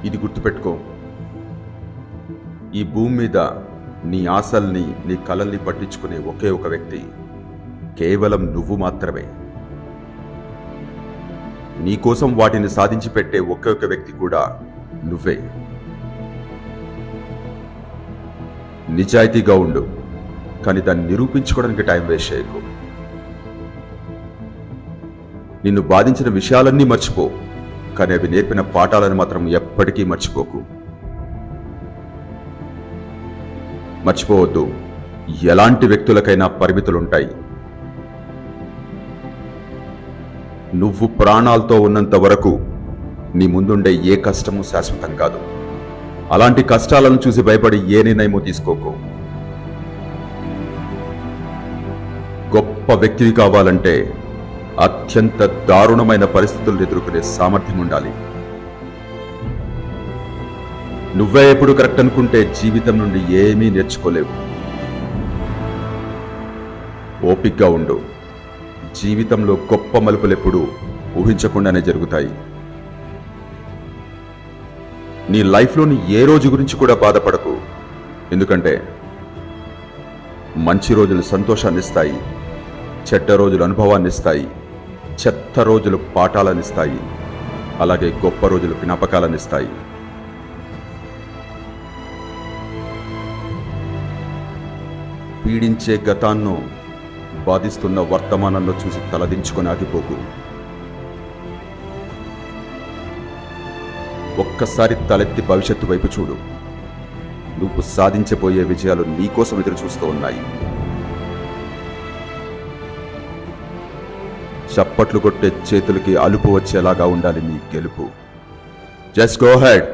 ఇది గుర్తుపెట్టుకో, ఈ భూమి మీద నీ ఆశల్ని, నీ కలల్ని పట్టించుకునే ఒకే ఒక వ్యక్తి కేవలం నువ్వు మాత్రమే. నీకోసం వాటిని సాధించి పెట్టే ఒకే ఒక వ్యక్తి కూడా నువ్వే. నిజాయితీగా ఉండు, కానీ దాన్ని నిరూపించుకోవడానికి టైం వేస్ట్ చేయకు. నిన్ను బాధించిన విషయాలన్నీ మర్చిపో, కానీ అవి నేర్పిన పాఠాలను మాత్రం ఎప్పటికీ మర్చిపోకు. మర్చిపోవద్దు, ఎలాంటి వ్యక్తులకైనా పరిమితులుంటాయి. నువ్వు ప్రాణాలతో ఉన్నంత వరకు నీ ముందుండే ఏ కష్టము శాశ్వతం కాదు. అలాంటి కష్టాలను చూసి భయపడి ఏ నిర్ణయమో తీసుకోకు. గొప్ప వ్యక్తివి కావాలంటే అత్యంత దారుణమైన పరిస్థితులను ఎదుర్కొనే సామర్థ్యం ఉండాలి. నువ్వే ఎప్పుడు కరెక్ట్ అనుకుంటే జీవితం నుండి ఏమీ నేర్చుకోలేవు. ఓపికగా ఉండు. జీవితంలో గొప్ప మలుపులు ఎప్పుడు ఊహించకుండానే జరుగుతాయి. నీ లైఫ్లోని ఏ రోజు గురించి కూడా బాధపడకు, ఎందుకంటే మంచి రోజులు సంతోషాన్ని ఇస్తాయి, చెడ్డ రోజులు అనుభవాన్ని ఇస్తాయి, చెత్త రోజులు పాఠాలను ఇస్తాయి, అలాగే గొప్ప రోజులు జ్ఞాపకాలను ఇస్తాయి. పీడించే గతాన్ని బాధిస్తున్న వర్తమానంలో చూసి తలదించుకొని ఆగిపోకు. ఒక్కసారి తలెత్తి భవిష్యత్తు వైపు చూడు. నువ్వు సాధించబోయే విజయాలు నీకోసం ఎదురు చూస్తూ ఉన్నాయి. చప్పట్లు కొట్టే చేతులకి అలుపు వచ్చేలాగా ఉండాలి నీ గెలుపు. Just go head.